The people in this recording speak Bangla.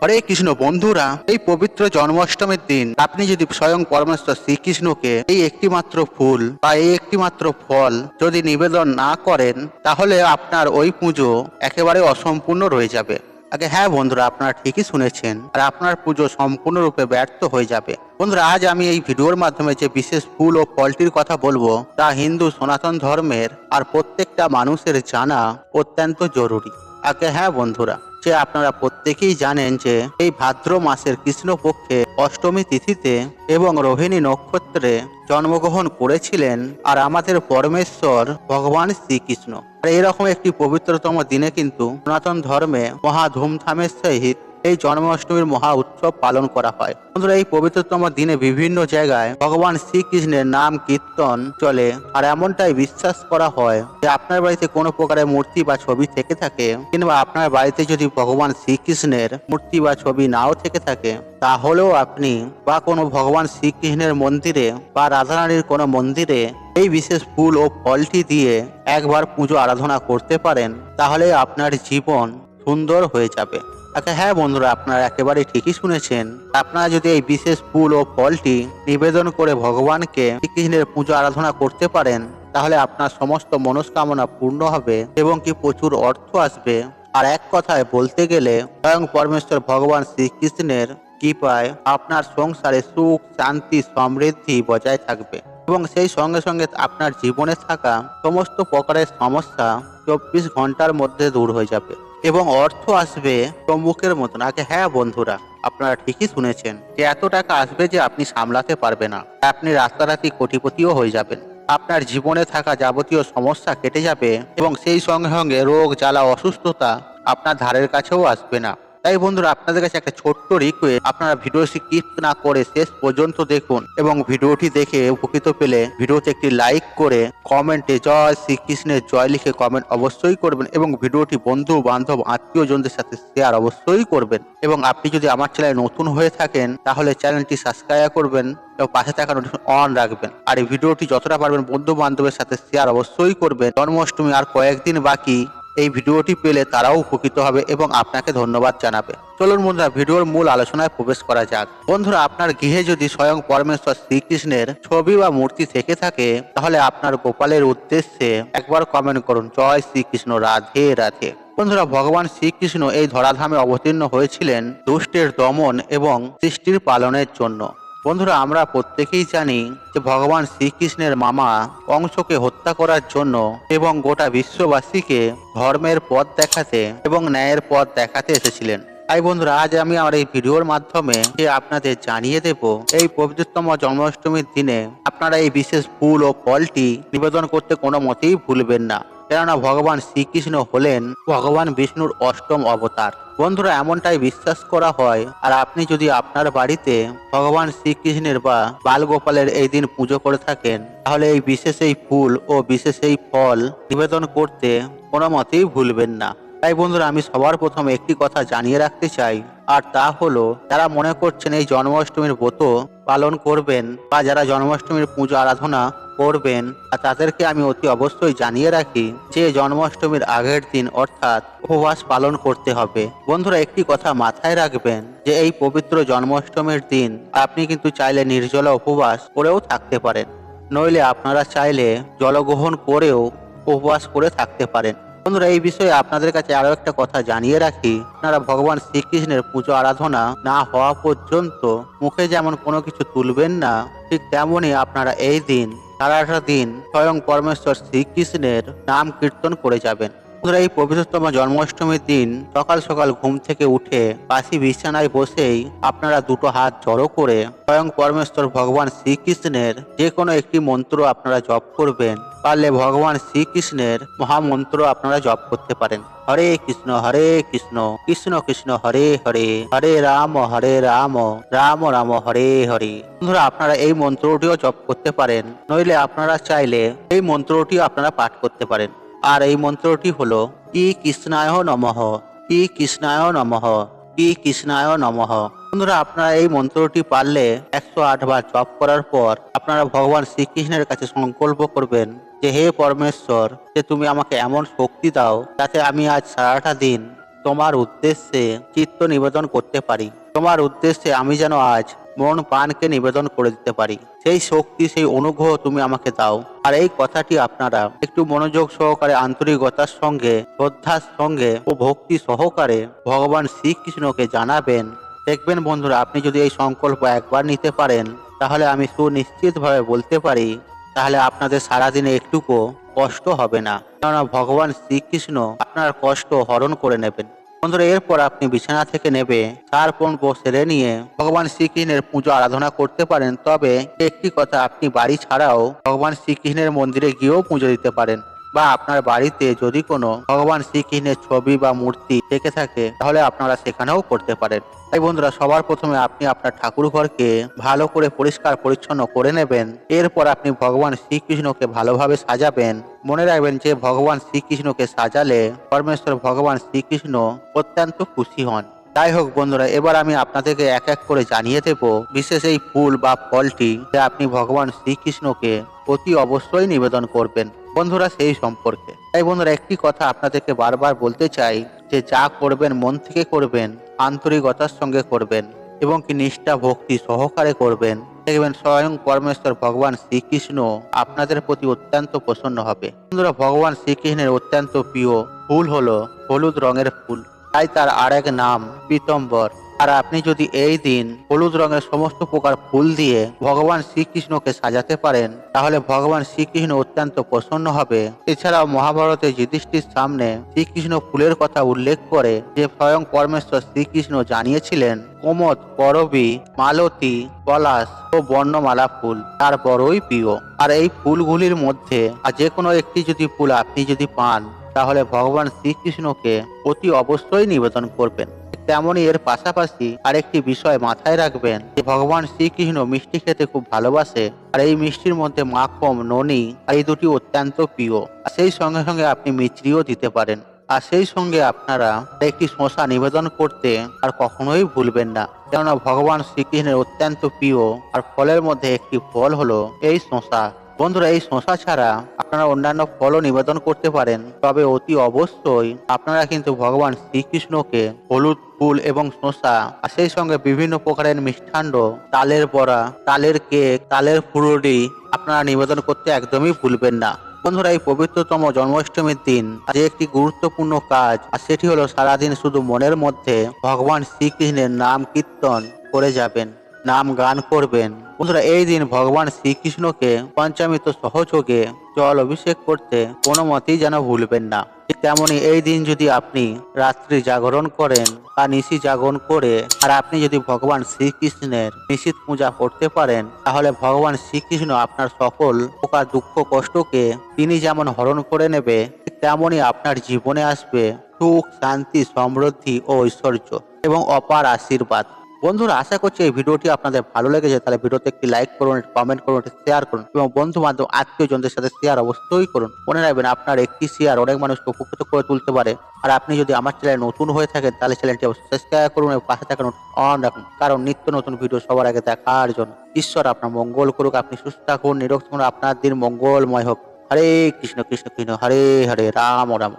হরে কৃষ্ণ বন্ধুরা, এই পবিত্র জন্মাষ্টমীর দিন আপনি যদি স্বয়ং পরমেশ্বর শ্রীকৃষ্ণকে এই একটি মাত্র ফুল বা এই একটি মাত্র ফল যদি নিবেদন না করেন, তাহলে আপনার ওই পুজো একেবারে অসম্পূর্ণ রয়ে যাবে। আগে হ্যাঁ বন্ধুরা, আপনারা ঠিকই শুনেছেন, আর আপনার পুজো সম্পূর্ণরূপে ব্যর্থ হয়ে যাবে। বন্ধুরা, আজ আমি এই ভিডিওর মাধ্যমে যে বিশেষ ফুল ও ফলটির কথা বলবো, তা হিন্দু সনাতন ধর্মের আর প্রত্যেকটা মানুষের জানা অত্যন্ত জরুরি। আগে হ্যাঁ বন্ধুরা, যে আপনারা প্রত্যেকেই জানেন যে এই ভাদ্র মাসের কৃষ্ণপক্ষে অষ্টমী তিথিতে এবং রোহিণী নক্ষত্রে জন্মগ্রহণ করেছিলেন আর আমাদের পরমেশ্বর ভগবান শ্রীকৃষ্ণ। আর এরকম একটি পবিত্রতম দিনে কিন্তু সনাতন ধর্মে মহা ধুমধামের সহিত এই জন্মাষ্টমীর মহা উৎসব পালন করা হয়। বন্ধুরা, এই পবিত্রতম দিনে বিভিন্ন জায়গায় ভগবান শ্রীকৃষ্ণের নাম কীর্তন চলে, আর এমনটাই বিশ্বাস করা হয় যে আপনার বাড়িতে কোনো প্রকারের মূর্তি বা ছবি থেকে থাকে, কিংবা আপনার বাড়িতে যদি ভগবান শ্রীকৃষ্ণের মূর্তি বা ছবি নাও থেকে থাকে, তাহলেও আপনি বা কোনো ভগবান শ্রীকৃষ্ণের মন্দিরে বা রাধারানীর কোনো মন্দিরে এই বিশেষ ফুল ও ফলটি দিয়ে একবার পুজো আরাধনা করতে পারেন, তাহলে আপনার জীবন সুন্দর হয়ে যাবে। আচ্ছা হ্যাঁ বন্ধুরা, আপনারা একেবারে ঠিকই শুনেছেন। আপনারা যদি এই বিশেষ ফুল ও ফলটি নিবেদন করে ভগবানকে শ্রীকৃষ্ণের পুজো আরাধনা করতে পারেন, তাহলে আপনার সমস্ত মনস্কামনা পূর্ণ হবে এবং কি প্রচুর অর্থ আসবে। আর এক কথায় বলতে গেলে স্বয়ং পরমেশ্বর ভগবান শ্রীকৃষ্ণের কৃপায় আপনার সংসারে সুখ, শান্তি, সমৃদ্ধি বজায় থাকবে এবং সেই সঙ্গে সঙ্গে আপনার জীবনে থাকা সমস্ত প্রকারের সমস্যা 24 ঘন্টার মধ্যে দূর হয়ে যাবে এবং অর্থ আসবে চম্বুকের মতন। আগে হ্যাঁ বন্ধুরা, আপনারা ঠিকই শুনেছেন যে এত টাকা আসবে যে আপনি সামলাতে পারবেন না। আপনি রাতারাতি কোটিপতিও হয়ে যাবেন। আপনার জীবনে থাকা যাবতীয় সমস্যা কেটে যাবে এবং সেই সঙ্গে সঙ্গে রোগ, জ্বালা, অসুস্থতা আপনার ধারের কাছেও আসবে না। তাই বন্ধুরা, আপনাদের কাছে একটা ছোট্ট রিকোয়েস্ট, আপনারা ভিডিওটি স্কিপ না করে শেষ পর্যন্ত দেখুন এবং ভিডিওটি দেখে উপকৃত পেলে ভিডিওতে একটি লাইক করে কমেন্টে জয় শ্রীকৃষ্ণের জয় লিখে কমেন্ট অবশ্যই করবেন এবং ভিডিওটি বন্ধু বান্ধব আত্মীয়জনদের সাথে শেয়ার অবশ্যই করবেন। এবং আপনি যদি আমার চ্যানেলে নতুন হয়ে থাকেন, তাহলে চ্যানেলটি সাবস্ক্রাইব করবেন এবং পাশে থাকা নোটিফিকেশন অন রাখবেন। আর এই ভিডিওটি যতটা পারবেন বন্ধু বান্ধবের সাথে শেয়ার অবশ্যই করবেন। জন্মাষ্টমী আর কয়েকদিন বাকি, এই ভিডিওটি পেলে তারাও উপকৃত হবে এবং আপনাকে ধন্যবাদ জানাবে। চলুন বন্ধুরা, ভিডিওর মূল আলোচনায় প্রবেশ করা যাক। বন্ধুরা, আপনার গৃহে যদি স্বয়ং পরমেশ্বর শ্রীকৃষ্ণের ছবি বা মূর্তি থেকে থাকে, তাহলে আপনার গোপালের উদ্দেশ্যে একবার কমেন্ট করুন জয় শ্রীকৃষ্ণ, রাধে রাধে। বন্ধুরা, ভগবান শ্রীকৃষ্ণ এই ধরাধামে অবতীর্ণ হয়েছিলেন দুষ্টের দমন এবং সৃষ্টির পালনের জন্য। বন্ধুরা, আমরা প্রত্যেকেই জানি যে ভগবান শ্রীকৃষ্ণের মামা কংসকে হত্যা করার জন্য এবং গোটা বিশ্ববাসীকে ধর্মের পথ দেখাতে এবং ন্যায়ের পথ দেখাতে এসেছিলেন। তাই বন্ধুরা, আজ আমি আমার এই ভিডিওর মাধ্যমে আপনাদের জানিয়ে দেব, এই পবিত্রতম জন্মাষ্টমীর দিনে আপনারা এই বিশেষ ফুল ও ফলটি নিবেদন করতে কোনো মতেই ভুলবেন না। কেননা ভগবান শ্রীকৃষ্ণ হলেন ভগবান বিষ্ণুর অষ্টম অবতার। বন্ধুরা, এমনটাই বিশ্বাস করা হয়। আর আপনি যদি আপনার বাড়িতে ভগবান শ্রীকৃষ্ণের বা বালগোপালের এই দিন পুজো করে থাকেন, তাহলে এই বিশেষ এই ফুল ও বিশেষ এই ফল নিবেদন করতে কোনো মতেই ভুলবেন না। তাই বন্ধুরা, আমি সবার প্রথমে একটি কথা জানিয়ে রাখতে চাই, আর তা হলো যারা মনে করছেন এই জন্মাষ্টমীর ব্রত পালন করবেন বা যারা জন্মাষ্টমীর পুজো আরাধনা করবেন, আর তাদেরকে আমি অতি অবশ্যই জানিয়ে রাখি যে জন্মাষ্টমীর আগের দিন অর্থাৎ উপবাস পালন করতে হবে। বন্ধুরা, একটি কথা মাথায় রাখবেন যে এই পবিত্র জন্মাষ্টমীর দিন আপনি কিন্তু চাইলে নির্জলা উপবাস করেও থাকতে পারেন, নইলে আপনারা চাইলে জলগ্রহণ করেও উপবাস করে থাকতে পারেন। বন্ধুরা, এই বিষয়ে আপনাদের কাছে আরো একটা কথা জানিয়ে রাখি, আপনারা ভগবান শ্রীকৃষ্ণের পুজো আরাধনা না হওয়া পর্যন্ত মুখে যেমন কোনো কিছু তুলবেন না, ঠিক তেমনই আপনারা এই দিন সারাটা দিন স্বয়ং পরমেশ্বর শ্রীকৃষ্ণের নাম কীর্তন করে যাবেন। বন্ধুরা, এই পবিত্রতম জন্মাষ্টমীর দিন সকাল সকাল ঘুম থেকে উঠে বাসি বিছানায় বসেই আপনারা দুটো হাত জড়ো করে স্বয়ং পরমেশ্বর ভগবান শ্রীকৃষ্ণের যে কোনো একটি মন্ত্র আপনারা জপ করবেন। পারলে ভগবান শ্রীকৃষ্ণের মহামন্ত্র আপনারা জপ করতে পারেন। হরে কৃষ্ণ কৃষ্ণ কৃষ্ণ হরে হরে, হরে রাম রাম রাম হরে হরে। বন্ধুরা, আপনারা এই মন্ত্রটিও জপ করতে পারেন, নইলে আপনারা চাইলে এই মন্ত্রটিও আপনারা পাঠ করতে পারেন। আর এই মন্ত্রটি হলো ই কৃষ্ণায় নমঃ, ই কৃষ্ণায় নমঃ, ই কৃষ্ণায় নমঃ। বন্ধুরা, আপনারা এই মন্ত্রটি পারলে 108 বার জপ করার পর আপনারা ভগবান শ্রীকৃষ্ণের কাছে সংকল্প করবেন যে হে পরমেশ্বর, যে তুমি আমাকে এমন শক্তি দাও যাতে আমি আজ সারাটা দিন তোমার উদ্দেশ্যে চিত্ত নিবেদন করতে পারি। তোমার উদ্দেশ্যে আমি যেন আজ মন প্রাণকে নিবেদন করে দিতে পারি। সেই শক্তি, সেই অনুগ্রহ তুমি আমাকে দাও। আর এই কথাটি আপনারা একটু মনোযোগ সহকারে, আন্তরিকতার সঙ্গে, শ্রদ্ধার সঙ্গে ও ভক্তি সহকারে ভগবান শ্রীকৃষ্ণকে জানাবেন। দেখবেন বন্ধুরা, আপনি যদি এই সংকল্প একবার নিতে পারেন, তাহলে আমি সুনিশ্চিতভাবে বলতে পারি, তাহলে আপনাদের সারাদিনে একটুকু কষ্ট হবে না। কেননা ভগবান শ্রীকৃষ্ণ আপনার কষ্ট হরণ করে নেবেন। বন্ধুরা, এরপর আপনি বিছানা থেকে নেবে তারপর সেরে নিয়ে ভগবান শ্রীকৃষ্ণের পুজো আরাধনা করতে পারেন। তবে একটি কথা, আপনি বাড়ি ছাড়াও ভগবান শ্রীকৃষ্ণের মন্দিরে গিয়েও পুজো দিতে পারেন, বা আপনার বাড়িতে যদি কোনো ভগবান শ্রীকৃষ্ণের ছবি বা মূর্তি থেকে থাকে, তাহলে আপনারা সেখানেও করতে পারেন। তাই বন্ধুরা, সবার প্রথমে আপনি আপনার ঠাকুর ঘরকে ভালো করে পরিষ্কার পরিচ্ছন্ন করে নেবেন। এরপর আপনি ভগবান শ্রীকৃষ্ণকে ভালোভাবে সাজাবেন। মনে রাখবেন যে ভগবান শ্রীকৃষ্ণকে সাজালে পরমেশ্বর ভগবান শ্রীকৃষ্ণ অত্যন্ত খুশি হন। যাই হোক বন্ধুরা, এবার আমি আপনাদেরকে এক এক করে জানিয়ে দেব বিশেষ এই ফুল বা ফলটি যা আপনি ভগবান শ্রীকৃষ্ণকে অতি অবশ্যই নিবেদন করবেন বন্ধুরা সেই সম্পর্কে। তাই বন্ধুরা, একটি কথা আপনাদেরকে বারবার বলতে চাই যে যা করবেন মন থেকে করবেন, আন্তরিকতার সঙ্গে করবেন এবং কি নিষ্ঠা ভক্তি সহকারে করবেন। দেখবেন স্বয়ং পরমেশ্বর ভগবান শ্রীকৃষ্ণ আপনাদের প্রতি অত্যন্ত প্রসন্ন হবে। বন্ধুরা, ভগবান শ্রীকৃষ্ণের অত্যন্ত প্রিয় ফুল হলো হলুদ রঙের ফুল, তাই তার আরেক নাম পীতাম্বর। আর আপনি যদি এই দিন হলুদ রঙের সমস্ত প্রকার ফুল দিয়ে ভগবান শ্রীকৃষ্ণকে সাজাতে পারেন, তাহলে ভগবান শ্রীকৃষ্ণ অত্যন্ত প্রসন্ন হবে। এছাড়াও মহাভারতে যুধিষ্ঠির সামনে শ্রীকৃষ্ণ ফুলের কথা উল্লেখ করে যে স্বয়ং পরমেশ্বর শ্রীকৃষ্ণ জানিয়েছিলেন কোমদ, করবী, মালতী, পলাশ ও বর্ণমালা ফুল তার বড়ই প্রিয়। আর এই ফুলগুলির মধ্যে যে কোনো একটি যদি ফুল আপনি যদি পান, তাহলে ভগবান শ্রীকৃষ্ণকে অতি অবশ্যই নিবেদন করবেন। তেমনই এর পাশাপাশি আরেকটি বিষয় মাথায় রাখবেন যে ভগবান শ্রীকৃষ্ণ মিষ্টি খেতে খুব ভালোবাসে। আর এই মিষ্টির মধ্যে মাখন, ননি এই দুটি অত্যন্ত প্রিয়। আর সেই সঙ্গে সঙ্গে আপনি মিছরিও দিতে পারেন। আর সেই সঙ্গে আপনারা একটি শসা নিবেদন করতে আর কখনোই ভুলবেন না, কেননা ভগবান শ্রীকৃষ্ণের অত্যন্ত প্রিয় আর ফলের মধ্যে একটি ফল হলো এই শসা। বন্ধুরা, এই শসা ছাড়া আপনারা অন্যান্য ফলও নিবেদন করতে পারেন, তবে অতি অবশ্যই আপনারা কিন্তু ভগবান শ্রীকৃষ্ণকে হলুদ ফুল এবং শসা আর সেই সঙ্গে বিভিন্ন প্রকারের মিষ্টান্ন, তালের বড়া, তালের কেক, তালের ফুলুরি আপনারা নিবেদন করতে একদমই ভুলবেন না। বন্ধুরা, এই পবিত্রতম জন্মাষ্টমীর দিন যে একটি গুরুত্বপূর্ণ কাজ, আর সেটি হলো সারাদিন শুধু মনের মধ্যে ভগবান শ্রীকৃষ্ণের নাম কীর্তন করে যাবেন, নাম গান করবেন। বন্ধুরা, এই দিন ভগবান শ্রীকৃষ্ণকে পঞ্চামৃত সহযোগে জল অভিষেক করতে কোনো মতেই যেন ভুলবেন না। ঠিক তেমনই এই দিন যদি আপনি রাত্রি জাগরণ করেন বা নিশি জাগরণ করে আর আপনি যদি ভগবান শ্রীকৃষ্ণের নিশীথ পূজা করতে পারেন, তাহলে ভগবান শ্রীকৃষ্ণ আপনার সকল প্রকার দুঃখ কষ্টকে তিনি যেমন হরণ করে নেবে, তেমনই আপনার জীবনে আসবে সুখ, শান্তি, সমৃদ্ধি ও ঐশ্বর্য এবং অপার আশীর্বাদ। বন্ধুরা, আশা করছি এই ভিডিওটি আপনাদের ভালো লেগেছে। তাহলে ভিডিওতে একটি লাইক করুন, কমেন্ট করুন, শেয়ার করুন এবং বন্ধু বান্ধব আত্মীয়জনদের সাথে শেয়ার অবশ্যই করুন। মনে রাখবেন, আপনার একটি শেয়ার অনেক মানুষকে উপকৃত করে তুলতে পারে। আর আপনি যদি আমার চ্যানেলে নতুন হয়ে থাকেন, তাহলে চ্যানেলটি অবশ্যই সাবস্ক্রাইব করুন এবং পাশে থাকা অন রাখুন, কারণ নিত্য নতুন ভিডিও সবার আগে দেখার জন্য। ঈশ্বর আপনার মঙ্গল করুক, আপনি সুস্থ থাকুন, নিরোগ থাকুন, আপনার দিন মঙ্গলময় হোক। হরে কৃষ্ণ কৃষ্ণ কৃষ্ণ হরে হরে, রাম রাম।